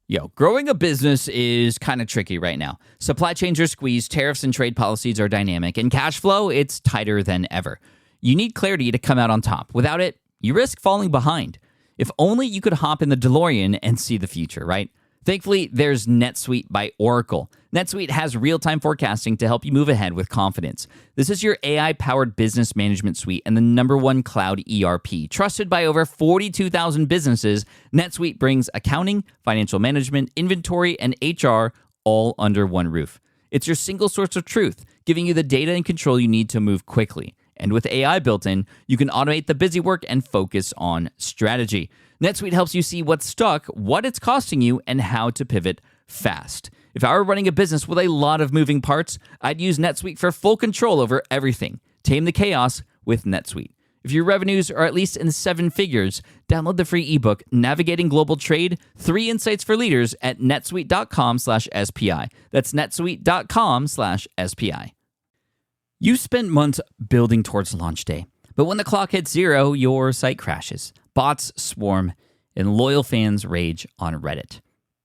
Yo, growing a business is kind of tricky right now. Supply chains are squeezed, tariffs and trade policies are dynamic, and cash flow, it's tighter than ever. You need clarity to come out on top. Without it, you risk falling behind. If only you could hop in the DeLorean and see the future, right? Thankfully, there's NetSuite by Oracle. NetSuite has real-time forecasting to help you move ahead with confidence. This is your AI-powered business management suite and the #1 cloud ERP. Trusted by over 42,000 businesses, NetSuite brings accounting, financial management, inventory, and HR all under one roof. It's your single source of truth, giving you the data and control you need to move quickly. And with AI built in, you can automate the busy work and focus on strategy. NetSuite helps you see what's stuck, what it's costing you, and how to pivot fast. If I were running a business with a lot of moving parts, I'd use NetSuite for full control over everything. Tame the chaos with NetSuite. If your revenues are at least in 7 figures, download the free ebook, Navigating Global Trade, 3 Insights for Leaders at netsuite.com/SPI. That's netsuite.com/SPI. You spent months building towards launch day, but when the clock hits 0, your site crashes. Bots swarm, and loyal fans rage on Reddit.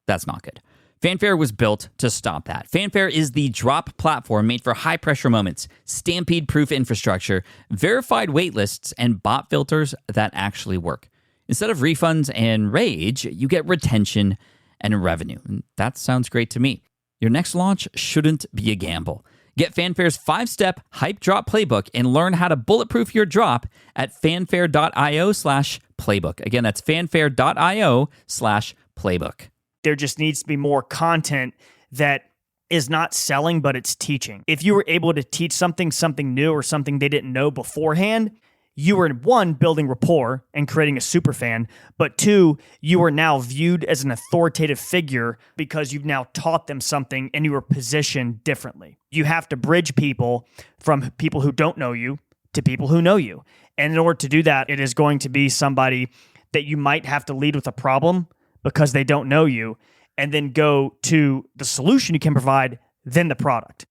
That's not good. Fanfare was built to stop that. Fanfare is the drop platform made for high-pressure moments, stampede-proof infrastructure, verified waitlists, and bot filters that actually work. Instead of refunds and rage, you get retention and revenue. And that sounds great to me. Your next launch shouldn't be a gamble. Get Fanfare's 5-step hype drop playbook and learn how to bulletproof your drop at fanfare.io/playbook. Again, that's fanfare.io/playbook. There just needs to be more content that is not selling, but it's teaching. If you were able to teach something new or something they didn't know beforehand, you were, 1, building rapport and creating a super fan, but 2, you are now viewed as an authoritative figure because you've now taught them something and you were positioned differently. You have to bridge people from people who don't know you to people who know you. And in order to do that, it is going to be somebody that you might have to lead with a problem because they don't know you, and then go to the solution you can provide, then the product.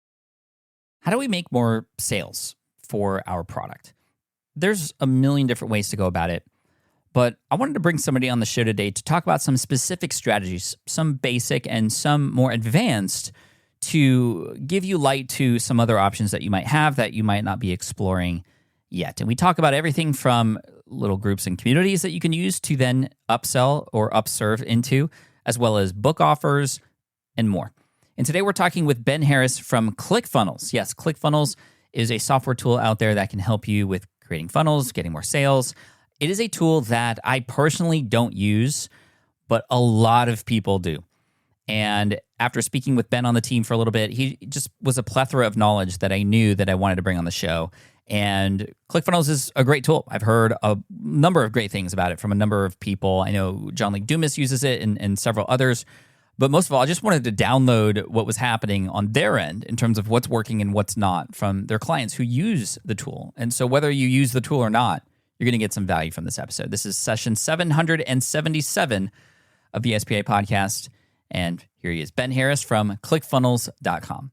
How do we make more sales for our product? There's a million different ways to go about it, but I wanted to bring somebody on the show today to talk about some specific strategies, some basic and some more advanced, to give you light to some other options that you might have that you might not be exploring yet. And we talk about everything from little groups and communities that you can use to then upsell or upserve into, as well as book offers and more. And today we're talking with Ben Harris from ClickFunnels. Yes, ClickFunnels is a software tool out there that can help you with creating funnels, getting more sales. It is a tool that I personally don't use, but a lot of people do. And after speaking with Ben on the team for a little bit, he just was a plethora of knowledge that I knew that I wanted to bring on the show. And ClickFunnels is a great tool. I've heard a number of great things about it from a number of people. I know John Lee Dumas uses it and several others. But most of all, I just wanted to download what was happening on their end in terms of what's working and what's not from their clients who use the tool. And so whether you use the tool or not, you're going to get some value from this episode. This is session 777 of the SPI podcast. And here he is, Ben Harris from ClickFunnels.com.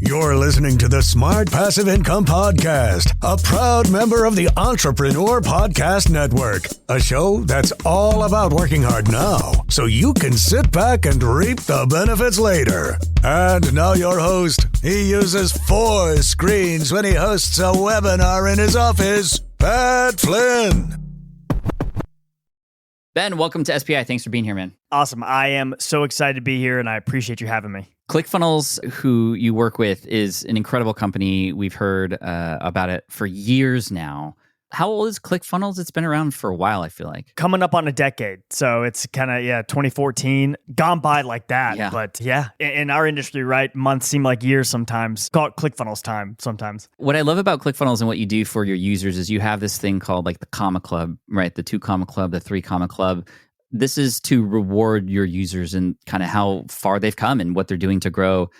You're listening to the Smart Passive Income Podcast, a proud member of the Entrepreneur Podcast Network, a show that's all about working hard now so you can sit back and reap the benefits later. And now your host. He uses 4 screens when he hosts a webinar in his office, Pat Flynn. Ben, welcome to SPI. Thanks for being here, man. Awesome. I am so excited to be here, and I appreciate you having me. ClickFunnels, who you work with, is an incredible company. We've heard about it for years now. How old is ClickFunnels? It's been around for a while, I feel like. Coming up on a decade. So it's kind of, 2014. Gone by like that. Yeah. But yeah, in our industry, right, months seem like years sometimes. Call it ClickFunnels time sometimes. What I love about ClickFunnels and what you do for your users is you have this thing called like the comma club, right? The 2 comma club, the 3 comma club. This is to reward your users and kind of how far they've come and what they're doing to grow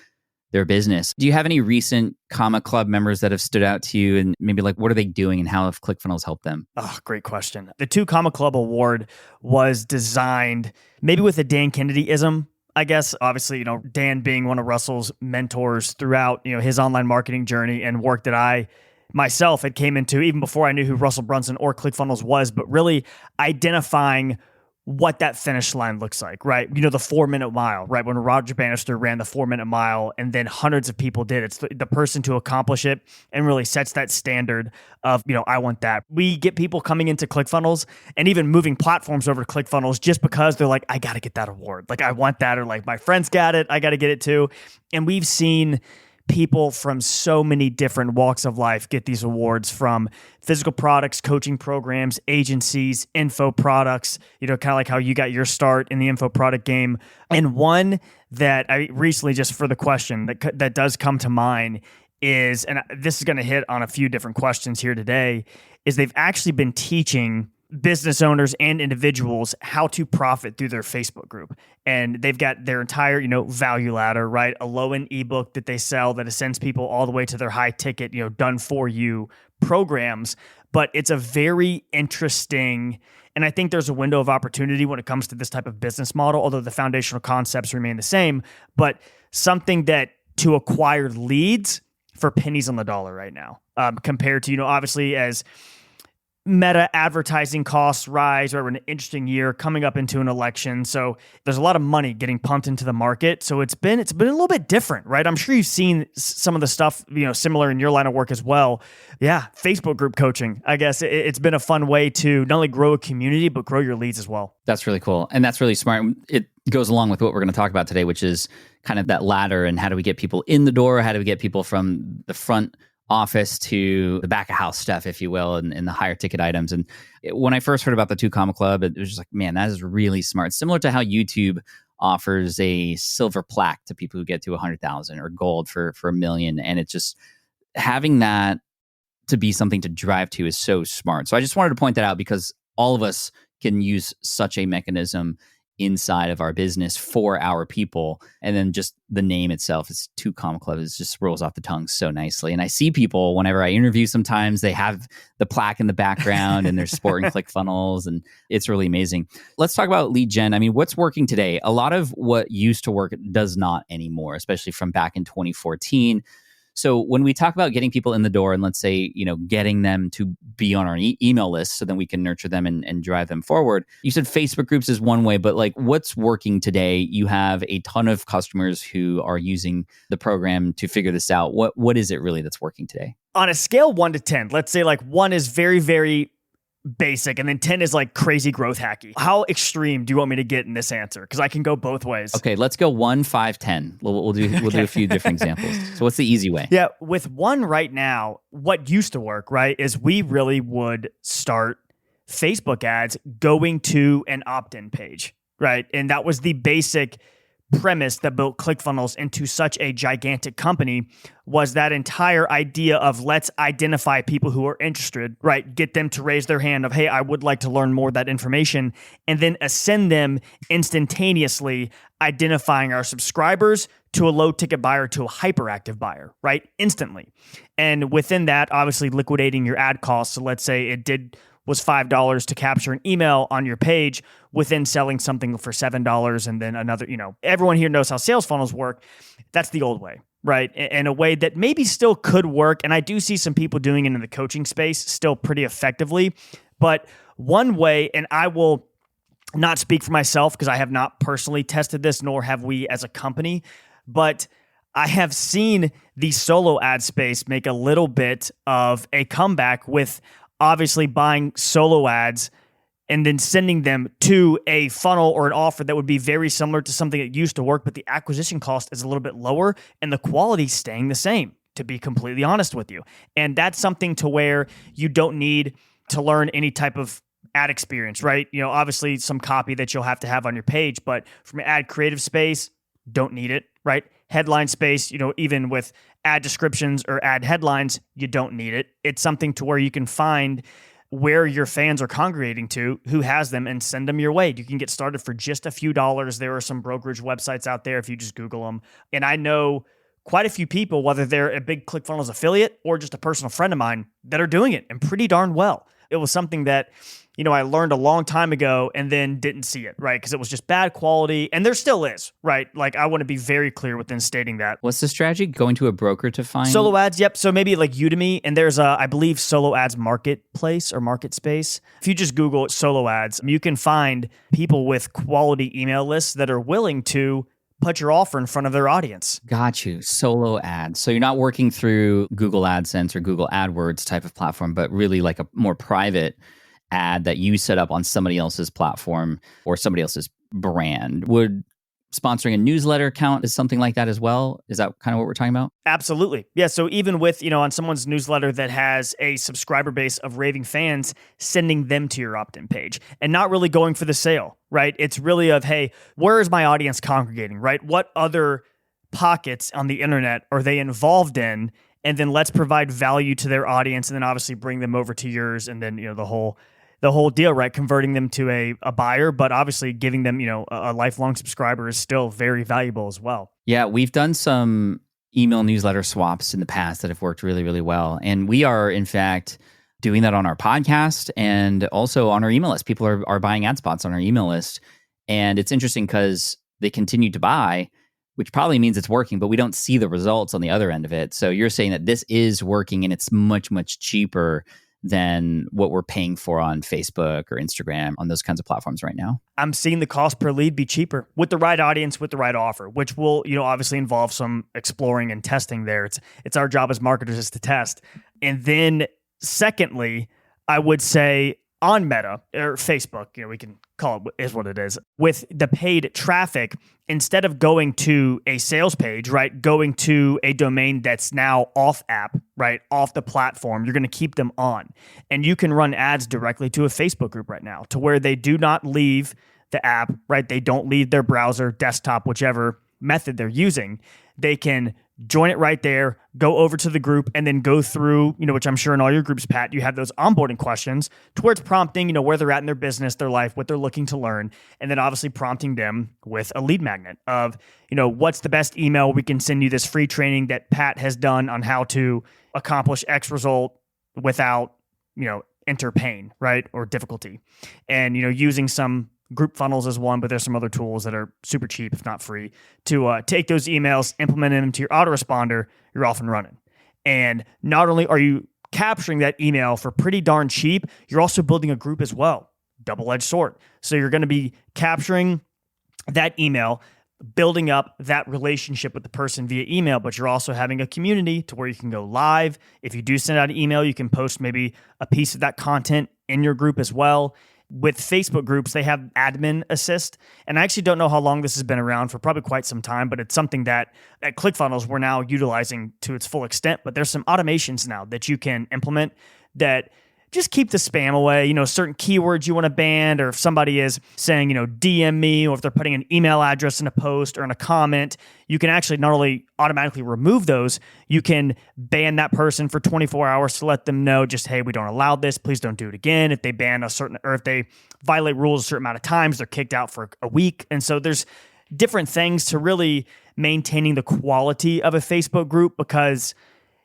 their business. Do you have any recent comma club members that have stood out to you, and maybe like what are they doing and how have ClickFunnels helped them? Oh, great question. The 2 Comma Club Award was designed maybe with a Dan Kennedy-ism, I guess. Obviously, Dan being one of Russell's mentors throughout, his online marketing journey and work that I myself had came into even before I knew who Russell Brunson or ClickFunnels was, but really identifying what that finish line looks like, right? You know, the 4-minute mile, right? When Roger Bannister ran the 4-minute mile and then hundreds of people did, it's the person to accomplish it and really sets that standard of, you know, I want that. We get people coming into ClickFunnels and even moving platforms over to ClickFunnels just because they're like, I got to get that award. Like, I want that, or like my friends got it, I got to get it too. And we've seen people from so many different walks of life get these awards, from physical products, coaching programs, agencies, info products, you know, kind of like how you got your start in the info product game. And one that I recently, just for the question that does come to mind is, and this is going to hit on a few different questions here today, is they've actually been teaching business owners and individuals how to profit through their Facebook group. And they've got their entire, you know, value ladder, right? A low-end ebook that they sell that sends people all the way to their high ticket, you know, done for you programs. But it's a very interesting, and I think there's a window of opportunity when it comes to this type of business model, although the foundational concepts remain the same, but something that to acquire leads for pennies on the dollar right now, compared to, you know, obviously as Meta advertising costs rise, right? We're in an interesting year coming up into an election. So there's a lot of money getting pumped into the market. So it's been a little bit different, right? I'm sure you've seen some of the stuff, you know, similar in your line of work as well. Yeah. Facebook group coaching, I guess it's been a fun way to not only grow a community, but grow your leads as well. That's really cool. And that's really smart. It goes along with what we're going to talk about today, which is kind of that ladder and how do we get people in the door? How do we get people from the front office to the back of house stuff, if you will, and the higher ticket items. And when I first heard about the 2 Comma Club, it was just like, man, that is really smart. Similar to how YouTube offers a silver plaque to people who get to 100,000 or gold for $1 million. And it's just having that to be something to drive to is so smart. So I just wanted to point that out because all of us can use such a mechanism inside of our business for our people. And then just the name itself is 2 Comma Club. It just rolls off the tongue so nicely. And I see people whenever I interview, sometimes they have the plaque in the background and they're sporting ClickFunnels, and it's really amazing. Let's talk about lead gen. I mean, what's working today? A lot of what used to work does not anymore, especially from back in 2014. So when we talk about getting people in the door and let's say, you know, getting them to be on our email list so that we can nurture them and drive them forward, you said Facebook groups is one way, but like what's working today? You have a ton of customers who are using the program to figure this out. What is it really that's working today? On a scale 1 to 10, let's say like 1 is very, very basic, and then 10 is like crazy growth hacky. How extreme do you want me to get in this answer? Because I can go both ways. Okay, let's go 1, 5, 10. We'll do a few different examples. So what's the easy way? Yeah, with 1 right now, what used to work, right, is we really would start Facebook ads going to an opt-in page, right? And that was the basic premise that built ClickFunnels into such a gigantic company, was that entire idea of let's identify people who are interested, right? Get them to raise their hand of, hey, I would like to learn more of that information, and then ascend them instantaneously, identifying our subscribers to a low ticket buyer to a hyperactive buyer, right? Instantly. And within that, obviously liquidating your ad costs. So let's say it was $5 to capture an email on your page, within selling something for $7 and then another, you know, everyone here knows how sales funnels work. That's the old way, right? In a way that maybe still could work. And I do see some people doing it in the coaching space still pretty effectively. But one way, and I will not speak for myself because I have not personally tested this, nor have we as a company, but I have seen the solo ad space make a little bit of a comeback with obviously buying solo ads and then sending them to a funnel or an offer that would be very similar to something that used to work, but the acquisition cost is a little bit lower and the quality staying the same, to be completely honest with you. And that's something to where you don't need to learn any type of ad experience, right? You know, obviously some copy that you'll have to have on your page, but from an ad creative space, don't need it, right? Headline space, you know, even with ad descriptions or ad headlines, you don't need it. It's something to where you can find where your fans are congregating to, who has them, and send them your way. You can get started for just a few dollars. There are some brokerage websites out there if you just Google them. And I know quite a few people, whether they're a big ClickFunnels affiliate or just a personal friend of mine, that are doing it and pretty darn well. It was something that I learned a long time ago and then didn't see it, right? Because it was just bad quality. And there still is, right? Like, I want to be very clear within stating that. What's the strategy? Going to a broker to find solo ads? Yep. So maybe like Udemy, and there's I believe solo ads marketplace or market space. If you just Google solo ads, you can find people with quality email lists that are willing to put your offer in front of their audience. Got you. Solo ads. So you're not working through Google AdSense or Google AdWords type of platform, but really like a more private ad that you set up on somebody else's platform or somebody else's brand. Would sponsoring a newsletter count as something like that as well? Is that kind of what we're talking about? Absolutely. Yeah. So even with, on someone's newsletter that has a subscriber base of raving fans, sending them to your opt-in page and not really going for the sale, right? It's really of, hey, where is my audience congregating, right? What other pockets on the internet are they involved in? And then let's provide value to their audience and then obviously bring them over to yours. And then, the whole deal, right? Converting them to a buyer, but obviously giving them, a lifelong subscriber is still very valuable as well. Yeah, we've done some email newsletter swaps in the past that have worked really, really well. And we are, in fact, doing that on our podcast and also on our email list. People are buying ad spots on our email list. And it's interesting because they continue to buy, which probably means it's working, but we don't see the results on the other end of it. So you're saying that this is working and it's much, much cheaper than what we're paying for on Facebook or Instagram, on those kinds of platforms right now. I'm seeing the cost per lead be cheaper with the right audience, with the right offer, which will, obviously involve some exploring and testing there. It's our job as marketers is to test. And then secondly, I would say on Meta or Facebook, we can call it is what it is, with the paid traffic, instead of going to a sales page, right, going to a domain that's now off app, right, off the platform, you're going to keep them on. And you can run ads directly to a Facebook group right now to where they do not leave the app, right? They don't leave their browser, desktop, whichever method they're using. They can join it right there, go over to the group, and then go through, which I'm sure in all your groups, Pat, you have those onboarding questions towards prompting, where they're at in their business, their life, what they're looking to learn, and then obviously prompting them with a lead magnet of, what's the best email we can send you this free training that Pat has done on how to accomplish X result without, enter pain, right, or difficulty. And, using some group funnels is one, but there's some other tools that are super cheap, if not free, to take those emails, implement them to your autoresponder, you're off and running. And not only are you capturing that email for pretty darn cheap, you're also building a group as well. Double-edged sword. So you're going to be capturing that email, building up that relationship with the person via email, but you're also having a community to where you can go live. If you do send out an email, you can post maybe a piece of that content in your group as well. With Facebook groups, they have admin assist. And I actually don't know how long this has been around, for probably quite some time, but it's something that at ClickFunnels we're now utilizing to its full extent. But there's some automations now that you can implement that just keep the spam away, certain keywords you want to ban, or if somebody is saying, DM me, or if they're putting an email address in a post or in a comment, you can actually not only automatically remove those, you can ban that person for 24 hours to let them know just, hey, we don't allow this. Please don't do it again. If they ban or if they violate rules a certain amount of times, they're kicked out for a week. And so there's different things to really maintaining the quality of a Facebook group, because,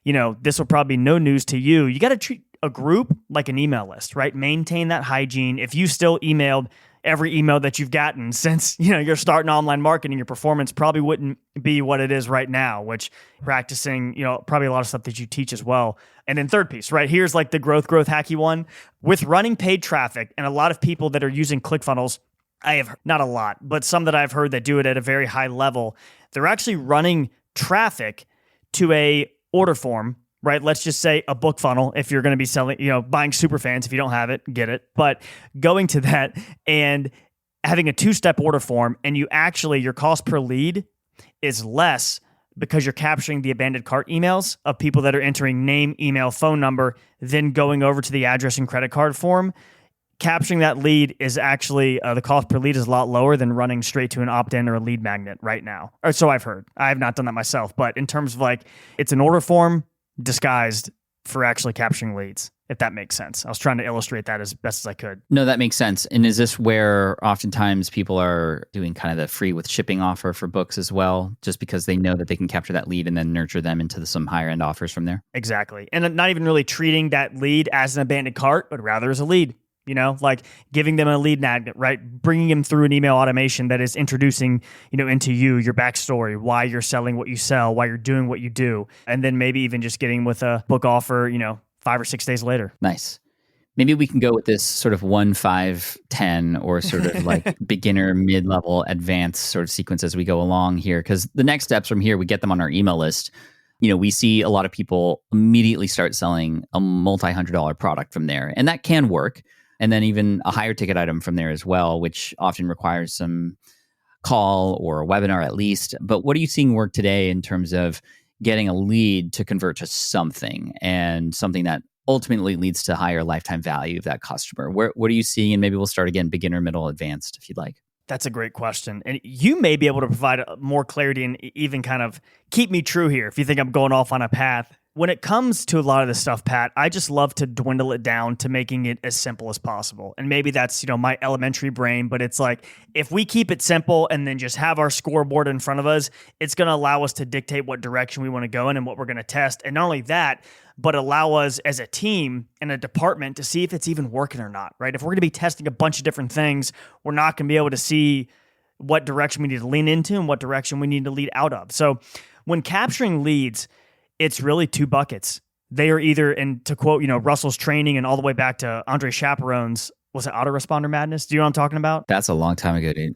this will probably be no news to you. You got to treat a group like an email list, right? Maintain that hygiene. If you still emailed every email that you've gotten since, you're starting online marketing, your performance probably wouldn't be what it is right now, which practicing, probably a lot of stuff that you teach as well. And then third piece, right? Here's like the growth hacky one. With running paid traffic, and a lot of people that are using ClickFunnels, I have not a lot, but some that I've heard that do it at a very high level, they're actually running traffic to a order form, right? Let's just say a book funnel. If you're going to be selling, buying Superfans, if you don't have it, get it. But going to that and having a 2-step order form, and your cost per lead is less because you're capturing the abandoned cart emails of people that are entering name, email, phone number, then going over to the address and credit card form. Capturing that lead is actually, the cost per lead is a lot lower than running straight to an opt-in or a lead magnet right now. Or so I've heard. I have not done that myself, but in terms of it's an order form disguised for actually capturing leads, if that makes sense. I was trying to illustrate that as best as I could. No, that makes sense. And is this where oftentimes people are doing kind of the free with shipping offer for books as well, just because they know that they can capture that lead and then nurture them into some higher end offers from there? Exactly. And not even really treating that lead as an abandoned cart, but rather as a lead. like giving them a lead magnet, right? Bringing them through an email automation that is introducing, into you, your backstory, why you're selling what you sell, why you're doing what you do. And then maybe even just getting with a book offer, 5 or 6 days later. Nice. Maybe we can go with this sort of 1, 5, 10 or sort of like beginner, mid-level, advanced sort of sequence as we go along here. Because the next steps from here, we get them on our email list. We see a lot of people immediately start selling a multi-$100 product from there. And that can work. And then even a higher ticket item from there as well, which often requires some call or a webinar at least. But what are you seeing work today in terms of getting a lead to convert to something and something that ultimately leads to higher lifetime value of that customer? What are you seeing? And maybe we'll start again, beginner, middle, advanced, if you'd like. That's a great question. And you may be able to provide more clarity and even kind of keep me true here if you think I'm going off on a path. When it comes to a lot of this stuff, Pat, I just love to dwindle it down to making it as simple as possible. And maybe that's, my elementary brain, but it's like, if we keep it simple and then just have our scoreboard in front of us, it's going to allow us to dictate what direction we want to go in and what we're going to test. And not only that, but allow us as a team and a department to see if it's even working or not, right? If we're going to be testing a bunch of different things, we're not going to be able to see what direction we need to lean into and what direction we need to lead out of. So when capturing leads, it's really 2 buckets. They are either, and to quote, Russell's training and all the way back to Andre Chaperone's, was it Autoresponder Madness? Do you know what I'm talking about? That's a long time ago, dude.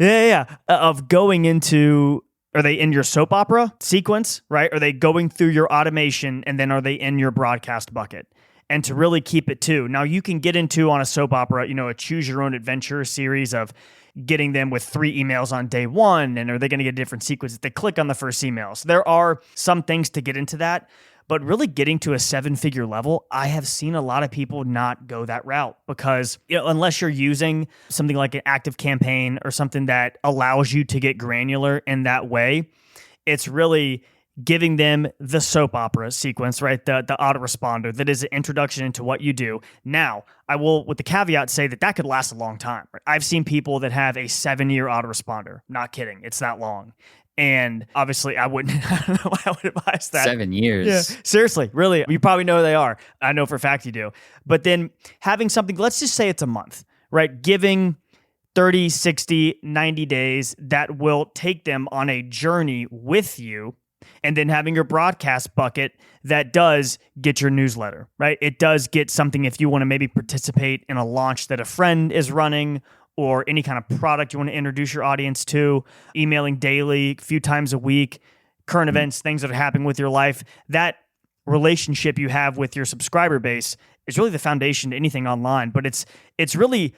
Yeah. Of going into, are they in your soap opera sequence, right? Are they going through your automation and then are they in your broadcast bucket? And to really keep it to. Now you can get into on a soap opera, a choose your own adventure series of getting them with 3 emails on day 1, and are they going to get a different sequence if they click on the first email? So there are some things to get into that, but really getting to a 7-figure level, I have seen a lot of people not go that route because unless you're using something like an active campaign or something that allows you to get granular in that way, it's really giving them the soap opera sequence, right? The autoresponder that is an introduction into what you do. Now, I will, with the caveat, say that could last a long time. Right? I've seen people that have a 7-year autoresponder. Not kidding. It's that long. And obviously, I don't know why I would advise that. 7 years. Yeah, seriously, really. You probably know who they are. I know for a fact you do. But then having something, let's just say it's a month, right? Giving 30, 60, 90 days that will take them on a journey with you. And then having your broadcast bucket that does get your newsletter, right? It does get something if you want to maybe participate in a launch that a friend is running or any kind of product you want to introduce your audience to, emailing daily, a few times a week, current events, things that are happening with your life. That relationship you have with your subscriber base is really the foundation to anything online. But it's really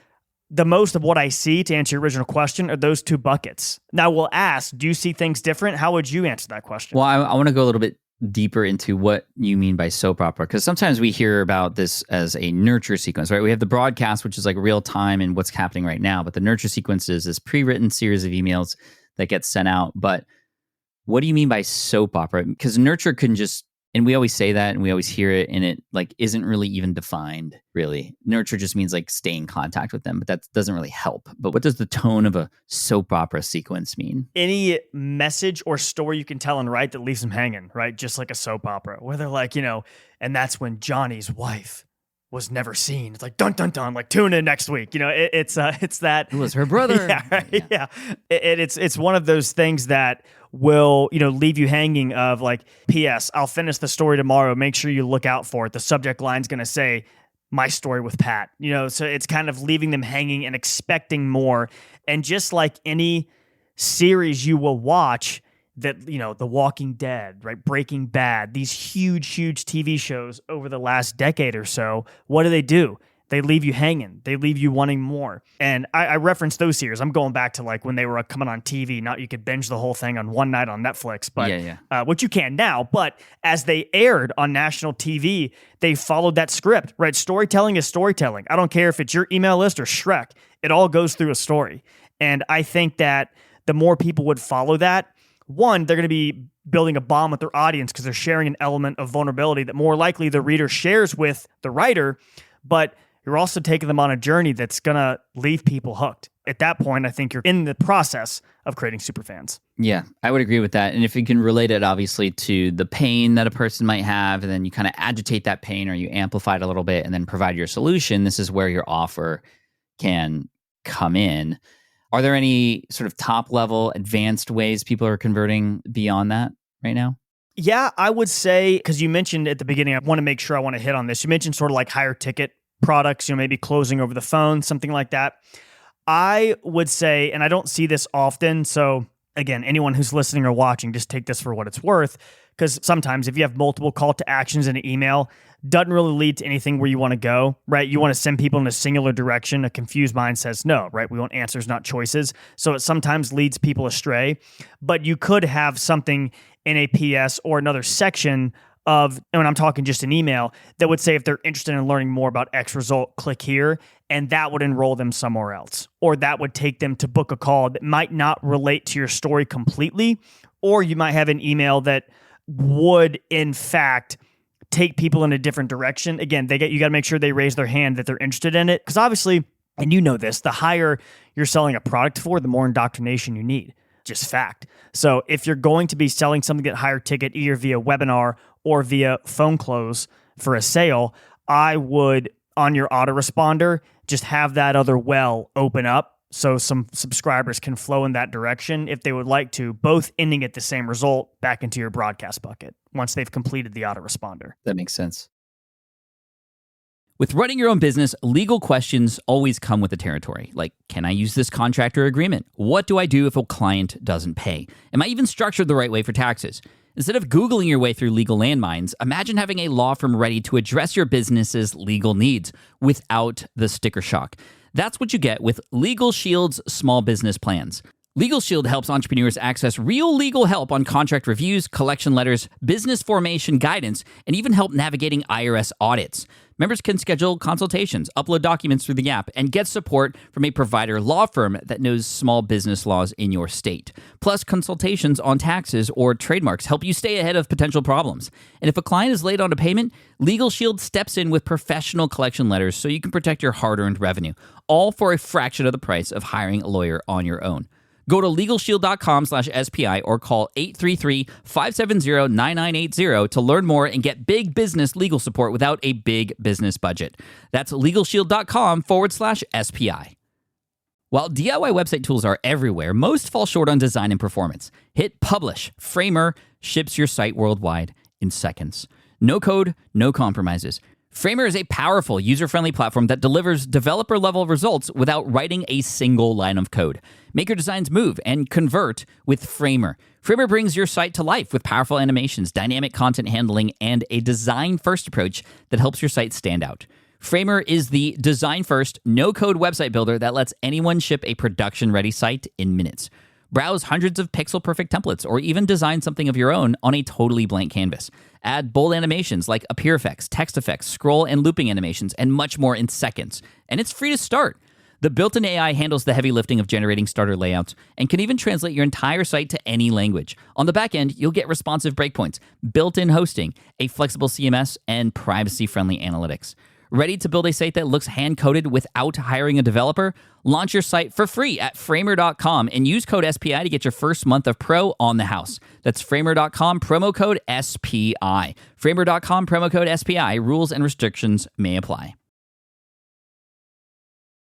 the most of what I see, to answer your original question, are those 2 buckets. Now we'll ask, do you see things different? How would you answer that question? Well, I want to go a little bit deeper into what you mean by soap opera, because sometimes we hear about this as a nurture sequence, right? We have the broadcast, which is like real time and what's happening right now, but the nurture sequence is this pre-written series of emails that gets sent out. But what do you mean by soap opera? Because nurture can just, and we always say that and we always hear it, and it like isn't really even defined, really. Nurture just means like stay in contact with them, but that doesn't really help. But what does the tone of a soap opera sequence mean? Any message or story you can tell and write that leaves them hanging, right? Just like a soap opera, where they're like, and that's when Johnny's wife was never seen. It's like, dun, dun, dun, like tune in next week. It's that. It was her brother. Yeah, right? Yeah. It's one of those things that will, leave you hanging of like, P.S. I'll finish the story tomorrow. Make sure you look out for it. The subject line's going to say, my story with Pat, so it's kind of leaving them hanging and expecting more. And just like any series you will watch, that, The Walking Dead, right? Breaking Bad, these huge TV shows over the last decade or so, what do? They leave you hanging. They leave you wanting more. And I reference those series. I'm going back to like when they were coming on TV. Not you could binge the whole thing on one night on Netflix, but which you can now. But as they aired on national TV, they followed that script, right? Storytelling is storytelling. I don't care if it's your email list or Shrek. It all goes through a story. And I think that the more people would follow that, one, they're going to be building a bond with their audience because they're sharing an element of vulnerability that more likely the reader shares with the writer. But you're also taking them on a journey that's going to leave people hooked. At that point, I think you're in the process of creating superfans. Yeah, I would agree with that. And if you can relate it, obviously, to the pain that a person might have, and then you kind of agitate that pain or you amplify it a little bit and then provide your solution, this is where your offer can come in. Are there any sort of top level advanced ways people are converting beyond that right now? Yeah, I would say, because you mentioned at the beginning, I want to make sure I want to hit on this. You mentioned sort of like higher ticket products, maybe closing over the phone, something like that. I would say, and I don't see this often, so again, anyone who's listening or watching, just take this for what it's worth, because sometimes if you have multiple call to actions in an email, doesn't really lead to anything where you want to go, right? You want to send people in a singular direction. A confused mind says no, right? We want answers, not choices. So it sometimes leads people astray, but you could have something in a PS or another section of, and I'm talking just an email, that would say if they're interested in learning more about X result, click here, and that would enroll them somewhere else. Or that would take them to book a call that might not relate to your story completely, or you might have an email that would, in fact, take people in a different direction. Again, you got to make sure they raise their hand that they're interested in it, because obviously, and you know this, the higher you're selling a product for, the more indoctrination you need. Just fact. So if you're going to be selling something at higher ticket, either via webinar or via phone close for a sale, I would, on your autoresponder, just have that other well open up so some subscribers can flow in that direction if they would like to, both ending at the same result back into your broadcast bucket once they've completed the autoresponder. That makes sense. With running your own business, legal questions always come with the territory. Like, can I use this contract or agreement? What do I do if a client doesn't pay? Am I even structured the right way for taxes? Instead of Googling your way through legal landmines, imagine having a law firm ready to address your business's legal needs without the sticker shock. That's what you get with Legal Shield's small business plans. Legal Shield helps entrepreneurs access real legal help on contract reviews, collection letters, business formation guidance, and even help navigating IRS audits. Members can schedule consultations, upload documents through the app, and get support from a provider law firm that knows small business laws in your state. Plus, consultations on taxes or trademarks help you stay ahead of potential problems. And if a client is late on a payment, Legal Shield steps in with professional collection letters so you can protect your hard-earned revenue, all for a fraction of the price of hiring a lawyer on your own. Go to LegalShield.com/SPI or call 833-570-9980 to learn more and get big business legal support without a big business budget. That's LegalShield.com/SPI. While DIY website tools are everywhere, most fall short on design and performance. Hit publish. Framer ships your site worldwide in seconds. No code, no compromises. Framer is a powerful, user-friendly platform that delivers developer-level results without writing a single line of code. Make your designs move and convert with Framer. Framer brings your site to life with powerful animations, dynamic content handling, and a design-first approach that helps your site stand out. Framer is the design-first, no-code website builder that lets anyone ship a production-ready site in minutes. Browse hundreds of pixel-perfect templates or even design something of your own on a totally blank canvas. Add bold animations like appear effects, text effects, scroll and looping animations, and much more in seconds. And it's free to start. The built-in AI handles the heavy lifting of generating starter layouts and can even translate your entire site to any language. On the back end, you'll get responsive breakpoints, built-in hosting, a flexible CMS, and privacy-friendly analytics. Ready to build a site that looks hand-coded without hiring a developer? Launch your site for free at Framer.com and use code SPI to get your first month of pro on the house. That's Framer.com, promo code SPI. Framer.com, promo code SPI. Rules and restrictions may apply.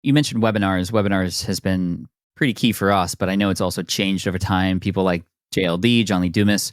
You mentioned webinars. Webinars has been pretty key for us, but I know it's also changed over time. People like JLD, John Lee Dumas,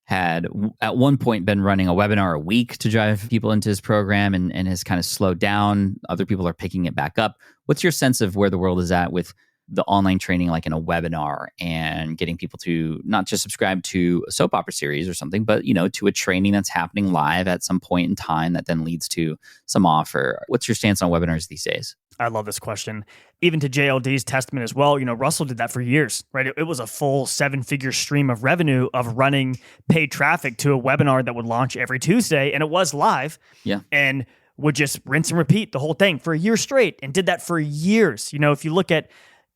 had at one point been running a webinar a week to drive people into his program and has kind of slowed down. Other people are picking it back up. What's your sense of where the world is at with the online training, like in a webinar, and getting people to not just subscribe to a soap opera series or something, but, to a training that's happening live at some point in time that then leads to some offer? What's your stance on webinars these days? I love this question. Even to JLD's testament as well, Russell did that for years, right? It was a full 7-figure stream of revenue of running paid traffic to a webinar that would launch every Tuesday, and it was live. Yeah. And would just rinse and repeat the whole thing for a year straight, and did that for years. If you look at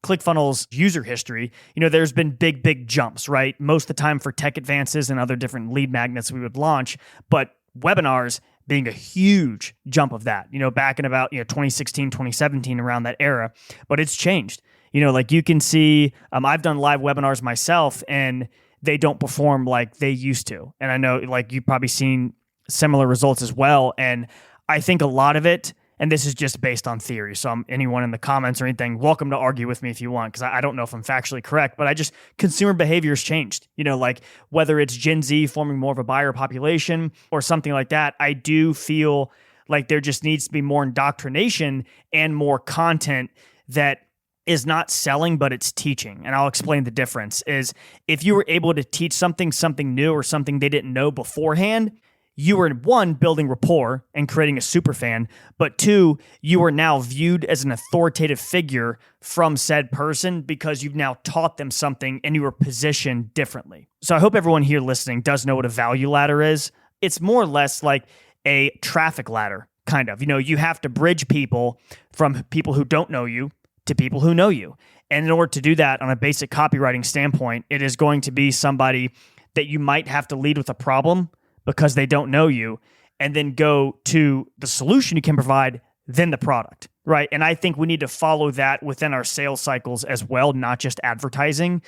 ClickFunnels user history, there's been big jumps, right? Most of the time for tech advances and other different lead magnets we would launch, but webinars being a huge jump of that, back in about 2016, 2017, around that era. But it's changed. Like you can see, I've done live webinars myself and they don't perform like they used to. And I know like you've probably seen similar results as well. And I think a lot of it, and this is just based on theory, so anyone in the comments or anything, welcome to argue with me if you want, because I don't know if I'm factually correct, but consumer behavior has changed. Like whether it's Gen Z forming more of a buyer population or something like that, I do feel like there just needs to be more indoctrination and more content that is not selling, but it's teaching. And I'll explain the difference. Is if you were able to teach something new or something they didn't know beforehand, you were, one, building rapport and creating a super fan, but two, you are now viewed as an authoritative figure from said person because you've now taught them something and you were positioned differently. So I hope everyone here listening does know what a value ladder is. It's more or less like a traffic ladder, kind of. You have to bridge people from people who don't know you to people who know you. And in order to do that on a basic copywriting standpoint, it is going to be somebody that you might have to lead with a problem because they don't know you, and then go to the solution you can provide, then the product, right? And I think we need to follow that within our sales cycles as well, not just advertising,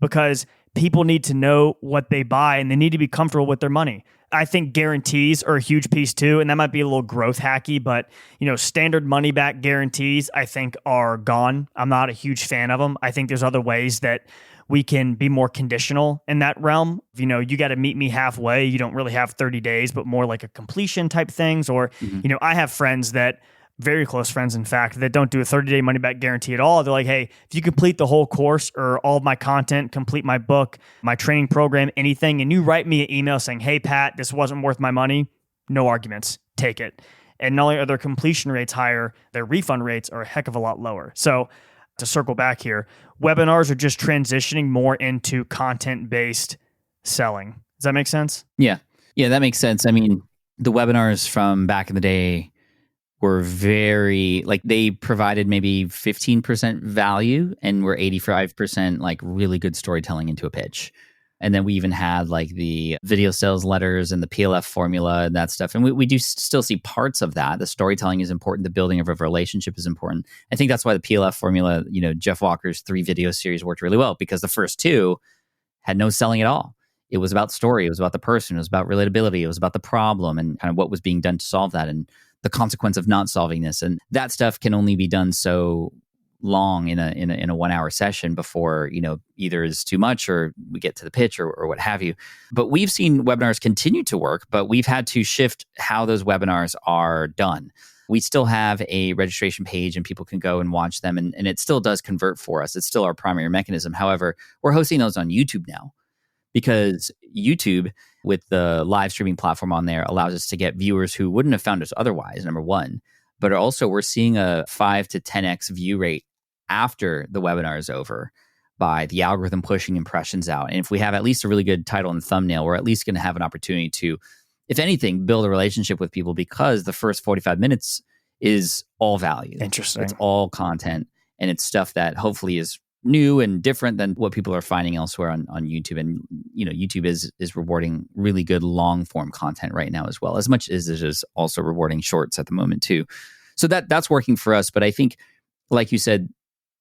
because people need to know what they buy and they need to be comfortable with their money. I think guarantees are a huge piece too, and that might be a little growth hacky, but standard money back guarantees I think are gone. I'm not a huge fan of them. I think there's other ways that we can be more conditional in that realm. You got to meet me halfway. You don't really have 30 days, but more like a completion type things. Or, I have friends that, very close friends, in fact, that don't do a 30-day money back guarantee at all. They're like, hey, if you complete the whole course or all of my content, complete my book, my training program, anything, and you write me an email saying, hey, Pat, this wasn't worth my money, no arguments, take it. And not only are their completion rates higher, their refund rates are a heck of a lot lower. So to circle back here, webinars are just transitioning more into content-based selling. Does that make sense? Yeah, that makes sense. I mean, the webinars from back in the day were very, like, they provided maybe 15% value and were 85% like really good storytelling into a pitch. And then we even had like the video sales letters and the PLF formula and that stuff. And we do still see parts of that. The storytelling is important. The building of a relationship is important. I think that's why the PLF formula, Jeff Walker's 3 video series worked really well, because the first 2 had no selling at all. It was about story. It was about the person. It was about relatability. It was about the problem and kind of what was being done to solve that and the consequence of not solving this. And that stuff can only be done so long in a 1-hour session before, either is too much or we get to the pitch or what have you. But we've seen webinars continue to work, but we've had to shift how those webinars are done. We still have a registration page and people can go and watch them, and it still does convert for us. It's still our primary mechanism. However, we're hosting those on YouTube now, because YouTube, with the live streaming platform on there, allows us to get viewers who wouldn't have found us otherwise, number one. But also we're seeing a 5 to 10x view rate after the webinar is over by the algorithm pushing impressions out. And if we have at least a really good title and thumbnail, we're at least going to have an opportunity to, if anything, build a relationship with people, because the first 45 minutes is all value. Interesting. It's all content, and it's stuff that hopefully is new and different than what people are finding elsewhere on YouTube. And YouTube is rewarding really good long form content right now as well, as much as it is also rewarding shorts at the moment too. So that's working for us. But I think, like you said,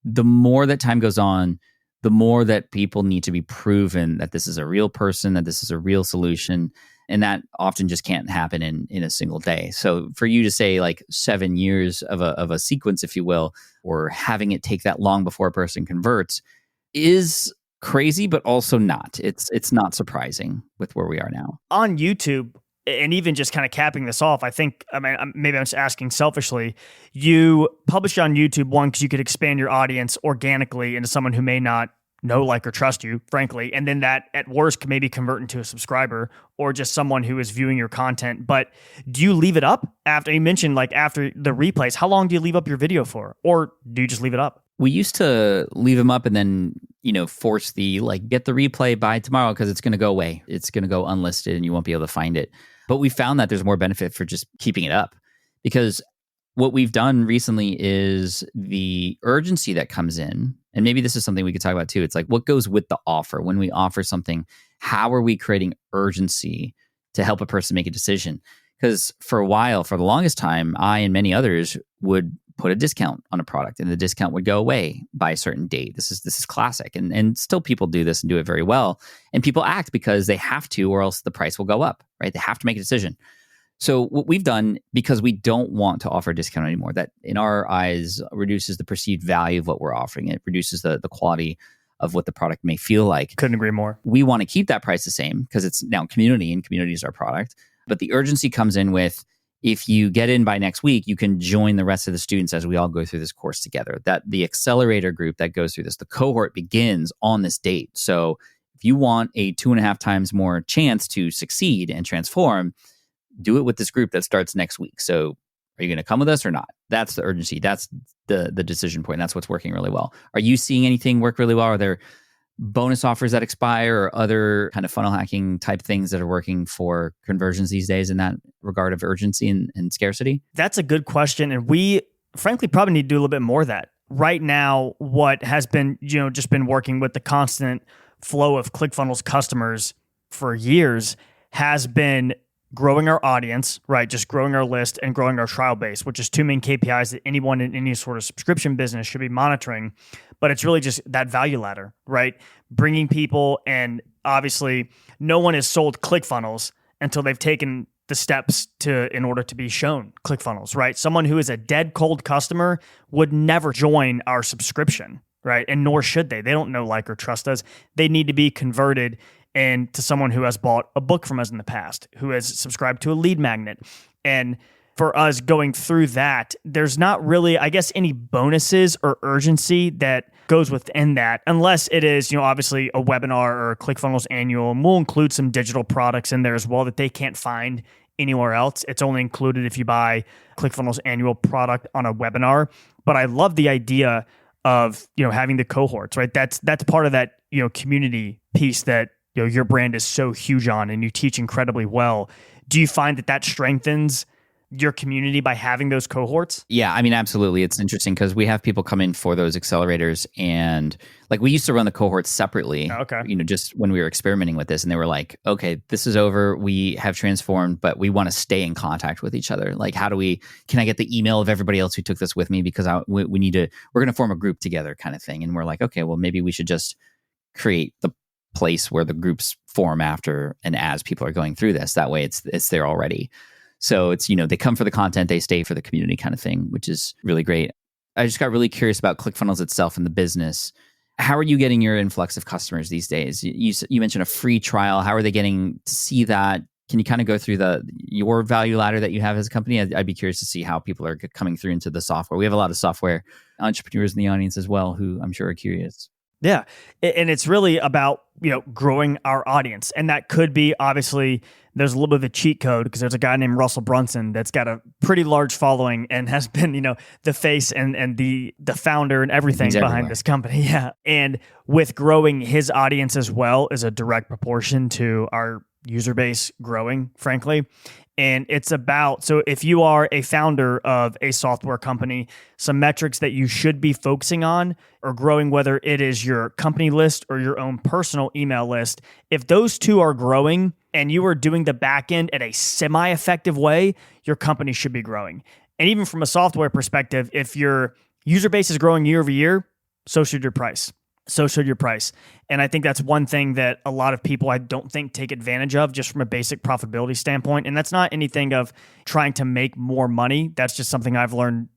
the more that time goes on, the more that people need to be proven that this is a real person, that this is a real solution. And that often just can't happen in a single day. So for you to say like 7 years of a sequence, if you will, or having it take that long before a person converts is crazy, but also not. It's not surprising with where we are now. On YouTube, and even just kind of capping this off, maybe I'm just asking selfishly, you publish on YouTube, one, because you could expand your audience organically into someone who may not know, like, or trust you, frankly. And then that at worst can maybe convert into a subscriber or just someone who is viewing your content. But do you leave it up after, you mentioned like after the replays, how long do you leave up your video for? Or do you just leave it up? We used to leave them up and then, force the get the replay by tomorrow because it's going to go away. It's going to go unlisted and you won't be able to find it. But we found that there's more benefit for just keeping it up, because what we've done recently is the urgency that comes in. And maybe this is something we could talk about too. It's like what goes with the offer. When we offer something, how are we creating urgency to help a person make a decision? Because for a while, for the longest time, I and many others would put a discount on a product, and the discount would go away by a certain date. This is classic, and still people do this and do it very well. And people act because they have to, or else the price will go up, right? They have to make a decision. So what we've done, because we don't want to offer a discount anymore, that in our eyes reduces the perceived value of what we're offering. It reduces the quality of what the product may feel like. Couldn't agree more. We want to keep that price the same because it's now community, and community is our product. But the urgency comes in with, if you get in by next week, you can join the rest of the students as we all go through this course together. That the accelerator group that goes through this, the cohort begins on this date. So if you want a 2.5 times more chance to succeed and transform, do it with this group that starts next week. So are you going to come with us or not? That's the urgency. That's the decision point. That's what's working really well. Are you seeing anything work really well? Are there bonus offers that expire or other kind of funnel hacking type things that are working for conversions these days in that regard of urgency and scarcity? That's a good question. And we frankly probably need to do a little bit more of that. Right now, what has been, just been working with the constant flow of ClickFunnels customers for years has been growing our audience, right? Just growing our list and growing our trial base, which is two main KPIs that anyone in any sort of subscription business should be monitoring. But it's really just that value ladder, right? Bringing people, and obviously no one has sold ClickFunnels until they've taken the steps in order to be shown ClickFunnels, right? Someone who is a dead cold customer would never join our subscription, right? And nor should they. They don't know, like, or trust us. They need to be converted and to someone who has bought a book from us in the past, who has subscribed to a lead magnet. And for us going through that, there's not really, I guess, any bonuses or urgency that goes within that, unless it is, obviously a webinar or a ClickFunnels annual. And we'll include some digital products in there as well that they can't find anywhere else. It's only included if you buy ClickFunnels annual product on a webinar. But I love the idea of, having the cohorts, right? That's part of that, community piece that your brand is so huge on, and you teach incredibly well. Do you find that strengthens your community by having those cohorts? Yeah, I mean, absolutely. It's interesting because we have people come in for those accelerators, and like we used to run the cohorts separately, just when we were experimenting with this, and they were like, okay, this is over. We have transformed, but we want to stay in contact with each other. Like, can I get the email of everybody else who took this with me? Because we're going to form a group together kind of thing. And we're like, okay, well, maybe we should just create the place where the groups form after and as people are going through this. That way it's there already. So it's, they come for the content, they stay for the community kind of thing, which is really great. I just got really curious about ClickFunnels itself and the business. How are you getting your influx of customers these days? You mentioned a free trial. How are they getting to see that? Can you kind of go through your value ladder that you have as a company? I'd be curious to see how people are coming through into the software. We have a lot of software entrepreneurs in the audience as well who I'm sure are curious. Yeah. And it's really about, growing our audience. And that could be, obviously, there's a little bit of a cheat code because there's a guy named Russell Brunson that's got a pretty large following and has been, the face and the founder and everything behind this company. Yeah. And with growing his audience as well is a direct proportion to our user base growing, frankly. And it's about, so if you are a founder of a software company, some metrics that you should be focusing on or growing, whether it is your company list or your own personal email list, if those two are growing and you are doing the back end at a semi-effective way, your company should be growing. And even from a software perspective, if your user base is growing year over year, so should your price. And I think that's one thing that a lot of people, I don't think, take advantage of just from a basic profitability standpoint. And that's not anything of trying to make more money. That's just something I've learned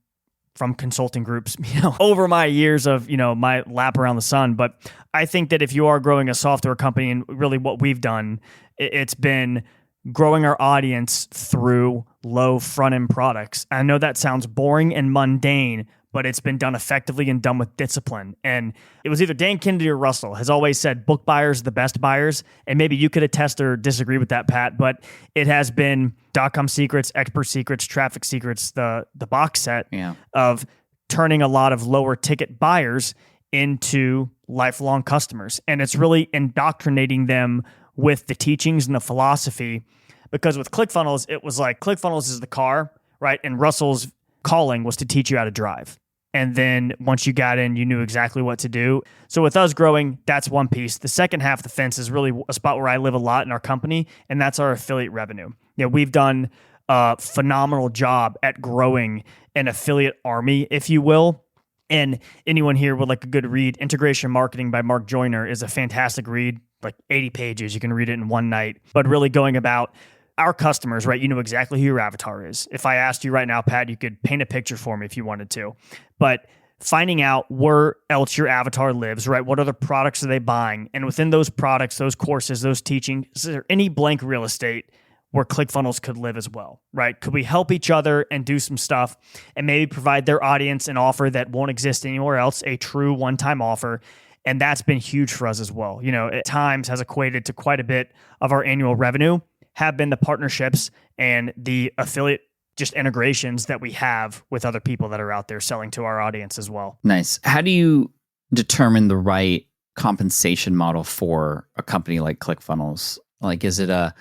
from consulting groups, over my years of, my lap around the sun. But I think that if you are growing a software company, and really what we've done, it's been growing our audience through low front-end products. I know that sounds boring and mundane, but it's been done effectively and done with discipline. And it was either Dan Kennedy or Russell has always said book buyers are the best buyers. And maybe you could attest or disagree with that, Pat, but it has been .com secrets, expert secrets, traffic secrets, the box set of turning a lot of lower ticket buyers into lifelong customers. And it's really indoctrinating them with the teachings and the philosophy. Because with ClickFunnels, it was like ClickFunnels is the car, right? And Russell's calling was to teach you how to drive. And then once you got in, you knew exactly what to do. So with us growing, that's one piece. The second half of the fence is really a spot where I live a lot in our company, and that's our affiliate revenue. We've done a phenomenal job at growing an affiliate army, if you will. And anyone here would like a good read, Integration Marketing by Mark Joyner is a fantastic read, like 80 pages. You can read it in one night, but really going about our customers, right? You know exactly who your avatar is. If I asked you right now, Pat, you could paint a picture for me if you wanted to. But finding out where else your avatar lives, right? What other products are they buying? And within those products, those courses, those teachings, is there any blank real estate where ClickFunnels could live as well, right? Could we help each other and do some stuff and maybe provide their audience an offer that won't exist anywhere else, a true one-time offer? And that's been huge for us as well. You know, at times has equated to quite a bit of our annual revenue, have been the partnerships and the affiliate just integrations that we have with other people that are out there selling to our audience as well. Nice. How do you determine the right compensation model for a company like ClickFunnels? Like, is it a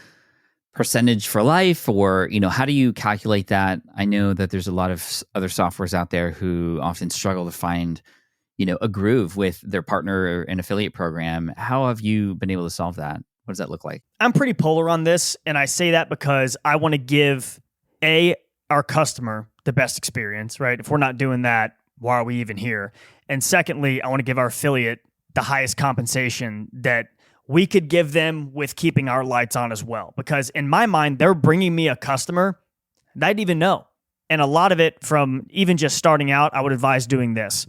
percentage for life, or, you know, how do you calculate that? I know that there's a lot of other softwares out there who often struggle to find, you know, a groove with their partner and affiliate program. How have you been able to solve that? What does that look like? I'm pretty polar on this, and I say that because I want to give our customer the best experience, right? If we're not doing that, why are we even here? And secondly, I want to give our affiliate the highest compensation that we could give them with keeping our lights on as well. Because in my mind, they're bringing me a customer that I didn't even know. And a lot of it from even just starting out, I would advise doing this.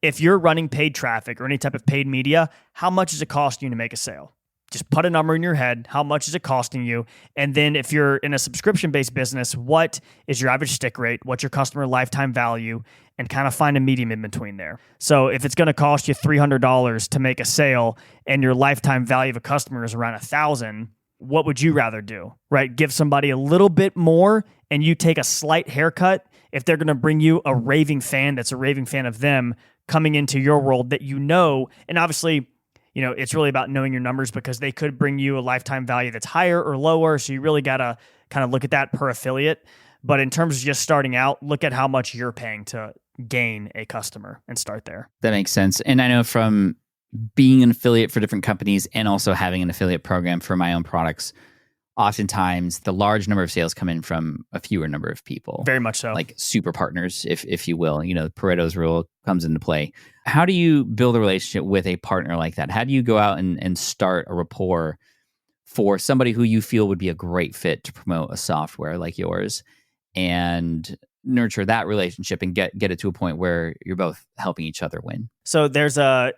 If you're running paid traffic or any type of paid media, how much does it cost you to make a sale? Just put a number in your head. How much is it costing you? And then if you're in a subscription-based business, what is your average stick rate? What's your customer lifetime value? And kind of find a medium in between there. So if it's going to cost you $300 to make a sale and your lifetime value of a customer is around $1,000, what would you rather do, right? Give somebody a little bit more and you take a slight haircut if they're going to bring you a raving fan that's a raving fan of them coming into your world that you know, and obviously, you know, it's really about knowing your numbers because they could bring you a lifetime value that's higher or lower. So you really got to kind of look at that per affiliate. But in terms of just starting out, look at how much you're paying to gain a customer and start there. That makes sense. And I know from being an affiliate for different companies and also having an affiliate program for my own products, oftentimes the large number of sales come in from a fewer number of people. Very much so. Like super partners, if you will. You know, Pareto's rule comes into play. How do you build a relationship with a partner like that? How do you go out and start a rapport for somebody who you feel would be a great fit to promote a software like yours and nurture that relationship and get it to a point where you're both helping each other win? So there's a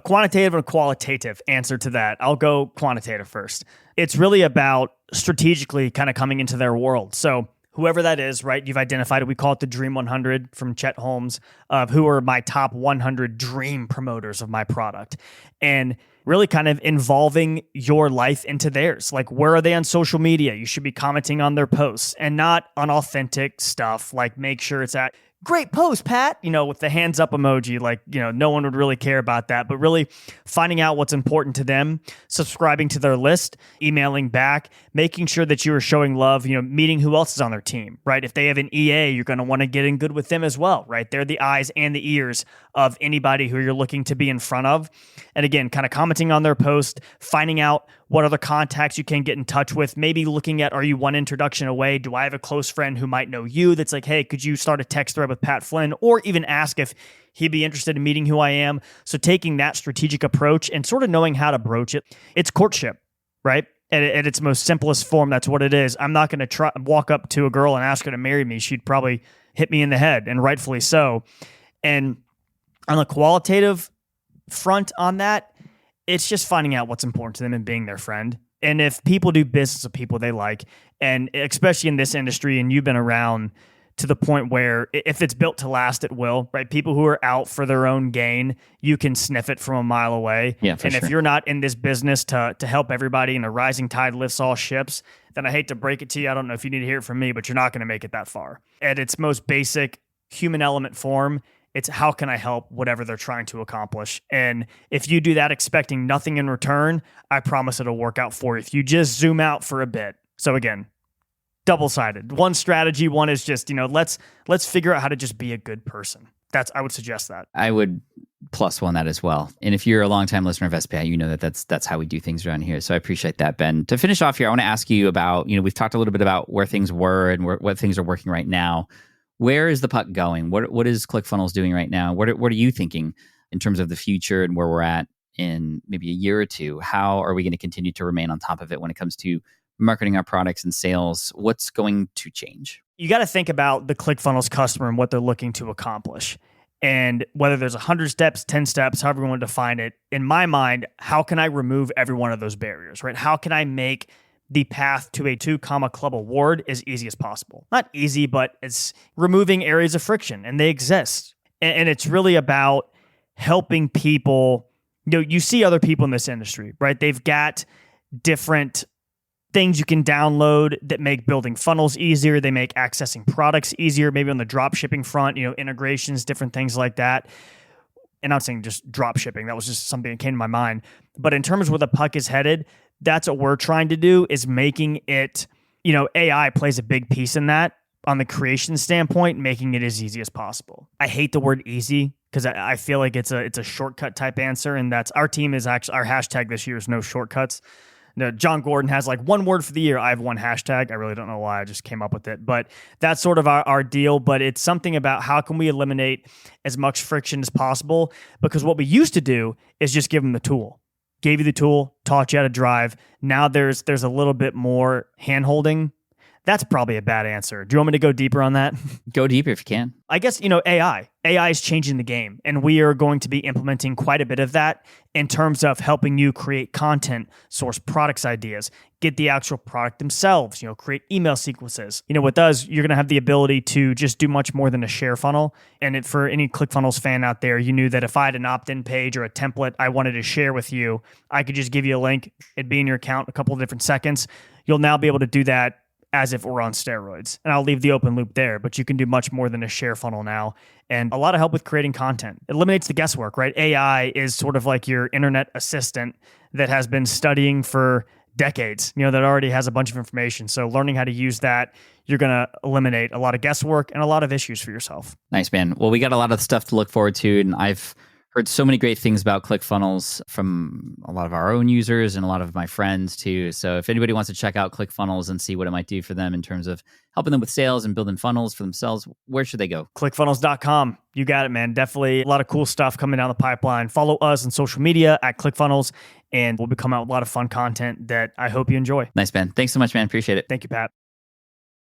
quantitative and a qualitative answer to that. I'll go quantitative first. It's really about strategically kind of coming into their world. So whoever that is, right? You've identified it. We call it the Dream 100 from Chet Holmes of who are my top 100 dream promoters of my product. And really kind of involving your life into theirs. Like, where are they on social media? You should be commenting on their posts and not unauthentic stuff. Like, make sure it's at great post, Pat, you know, with the hands up emoji. Like, you know, no one would really care about that, but really finding out what's important to them, subscribing to their list, emailing back, making sure that you are showing love, you know, meeting who else is on their team, right? If they have an EA, you're going to want to get in good with them as well, right? They're the eyes and the ears of anybody who you're looking to be in front of. And again, kind of commenting on their post, finding out what other contacts you can get in touch with, maybe looking at, are you one introduction away? Do I have a close friend who might know you that's like, hey, could you start a text thread with Pat Flynn? Or even ask if he'd be interested in meeting who I am. So taking that strategic approach and sort of knowing how to broach it. It's courtship, right? At its most simplest form, that's what it is. I'm not going to walk up to a girl and ask her to marry me. She'd probably hit me in the head, and rightfully so. And on the qualitative front on that, it's just finding out what's important to them and being their friend. And if people do business with people they like, and especially in this industry, and you've been around to the point where if it's built to last, it will, right? People who are out for their own gain, you can sniff it from a mile away. Yeah, for and sure. If you're not in this business to help everybody and a rising tide lifts all ships, then I hate to break it to you. I don't know if you need to hear it from me, but you're not going to make it that far. At its most basic human element form, it's how can I help whatever they're trying to accomplish? And if you do that expecting nothing in return, I promise it'll work out for you if you just zoom out for a bit. So again, double-sided. One strategy, one is just, you know, let's figure out how to just be a good person. I would suggest that. I would plus one that as well. And if you're a longtime listener of SPI, you know that's how we do things around here. So I appreciate that, Ben. To finish off here, I want to ask you about, we've talked a little bit about where things were and what things are working right now. Where is the puck going? What is ClickFunnels doing right now? What are you thinking in terms of the future and where we're at in maybe a year or two? How are we going to continue to remain on top of it when it comes to marketing our products and sales? What's going to change? You got to think about the ClickFunnels customer and what they're looking to accomplish. And whether there's 100 steps, 10 steps, however you want to define it, in my mind, how can I remove every one of those barriers, right? How can I make the path to a 2 Club award as easy as possible? Not easy, but it's removing areas of friction, and they exist. And it's really about helping people. You see other people in this industry, right? They've got different things you can download that make building funnels easier. They make accessing products easier, maybe on the drop shipping front, integrations, different things like that. And I'm not saying just drop shipping. That was just something that came to my mind. But in terms of where the puck is headed, that's what we're trying to do, is making it, AI plays a big piece in that on the creation standpoint, making it as easy as possible. I hate the word easy because I feel like it's a shortcut type answer. And that's our team is actually, our hashtag this year is no shortcuts. No, John Gordon has like one word for the year. I have one hashtag. I really don't know why. I just came up with it. But that's sort of our deal. But it's something about how can we eliminate as much friction as possible? Because what we used to do is just give them the tool. Gave you the tool, taught you how to drive. Now there's a little bit more hand-holding. That's probably a bad answer. Do you want me to go deeper on that? Go deeper if you can. I guess, AI. AI is changing the game, and we are going to be implementing quite a bit of that in terms of helping you create content, source products ideas, get the actual product themselves, create email sequences. What does, you're going to have the ability to just do much more than a share funnel. And for any ClickFunnels fan out there, you knew that if I had an opt-in page or a template I wanted to share with you, I could just give you a link. It'd be in your account in a couple of different seconds. You'll now be able to do that as if we're on steroids. And I'll leave the open loop there, but you can do much more than a share funnel now. And a lot of help with creating content. It eliminates the guesswork, right? AI is sort of like your internet assistant that has been studying for decades, that already has a bunch of information. So learning how to use that, you're going to eliminate a lot of guesswork and a lot of issues for yourself. Nice, man. Well, we got a lot of stuff to look forward to, and I've heard so many great things about ClickFunnels from a lot of our own users and a lot of my friends too. So if anybody wants to check out ClickFunnels and see what it might do for them in terms of helping them with sales and building funnels for themselves, where should they go? ClickFunnels.com. You got it, man. Definitely a lot of cool stuff coming down the pipeline. Follow us on social media at ClickFunnels, and we'll be coming out with a lot of fun content that I hope you enjoy. Nice, Ben. Thanks so much, man. Appreciate it. Thank you, Pat.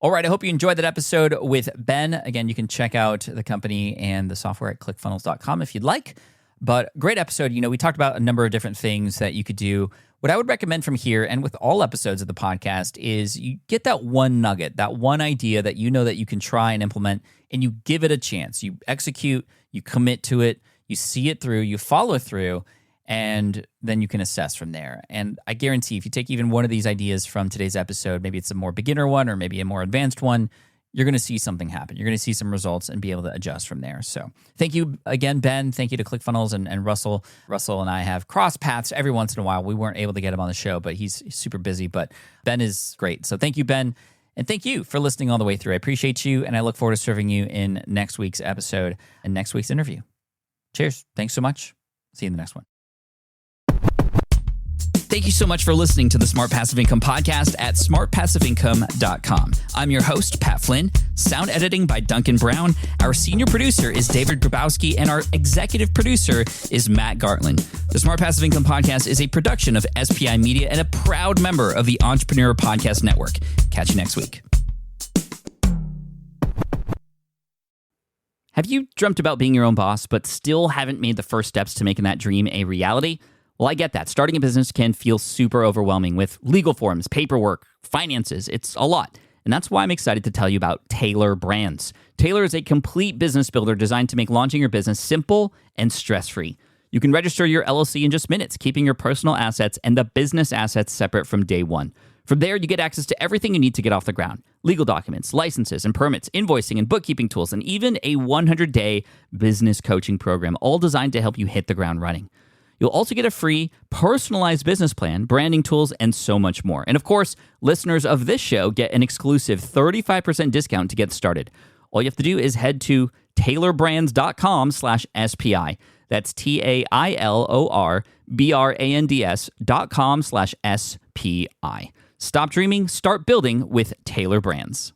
All right, I hope you enjoyed that episode with Ben. Again, you can check out the company and the software at clickfunnels.com if you'd like. But great episode. We talked about a number of different things that you could do. What I would recommend from here, and with all episodes of the podcast, is you get that one nugget, that one idea that that you can try and implement, and you give it a chance. You execute, you commit to it, you see it through, you follow through, and then you can assess from there. And I guarantee if you take even one of these ideas from today's episode, maybe it's a more beginner one or maybe a more advanced one, you're going to see something happen. You're going to see some results and be able to adjust from there. So thank you again, Ben. Thank you to ClickFunnels and Russell. Russell and I have crossed paths every once in a while. We weren't able to get him on the show, but he's super busy. But Ben is great. So thank you, Ben. And thank you for listening all the way through. I appreciate you, and I look forward to serving you in next week's episode and next week's interview. Cheers. Thanks so much. See you in the next one. Thank you so much for listening to the Smart Passive Income podcast at smartpassiveincome.com. I'm your host, Pat Flynn. Sound editing by Duncan Brown. Our senior producer is David Grabowski, and our executive producer is Matt Gartland. The Smart Passive Income podcast is a production of SPI Media and a proud member of the Entrepreneur Podcast Network. Catch you next week. Have you dreamt about being your own boss, but still haven't made the first steps to making that dream a reality? Well, I get that. Starting a business can feel super overwhelming with legal forms, paperwork, finances. It's a lot. And that's why I'm excited to tell you about Taylor Brands. Taylor is a complete business builder designed to make launching your business simple and stress-free. You can register your LLC in just minutes, keeping your personal assets and the business assets separate from day one. From there, you get access to everything you need to get off the ground. Legal documents, licenses and permits, invoicing and bookkeeping tools, and even a 100-day business coaching program, all designed to help you hit the ground running. You'll also get a free, personalized business plan, branding tools, and so much more. And of course, listeners of this show get an exclusive 35% discount to get started. All you have to do is head to tailorbrands.com/SPI. That's TAILORBRANDS.com/SPI. Stop dreaming, start building with Tailor Brands.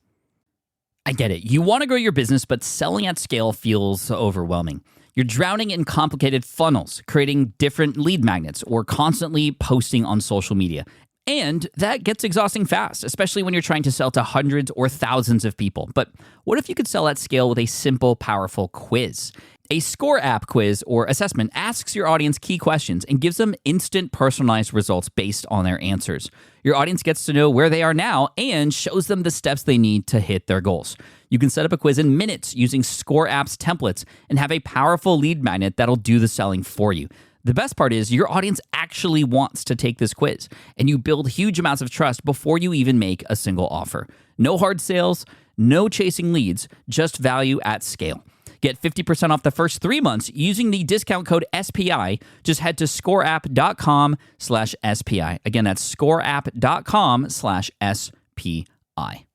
I get it. You want to grow your business, but selling at scale feels overwhelming. You're drowning in complicated funnels, creating different lead magnets, or constantly posting on social media. And that gets exhausting fast, especially when you're trying to sell to hundreds or thousands of people. But what if you could sell at scale with a simple, powerful quiz? A score app quiz or assessment asks your audience key questions and gives them instant personalized results based on their answers. Your audience gets to know where they are now and shows them the steps they need to hit their goals. You can set up a quiz in minutes using Score App's templates and have a powerful lead magnet that'll do the selling for you. The best part is your audience actually wants to take this quiz, and you build huge amounts of trust before you even make a single offer. No hard sales, no chasing leads, just value at scale. Get 50% off the first 3 months using the discount code SPI. Just head to scoreapp.com/SPI. Again, that's scoreapp.com/SPI.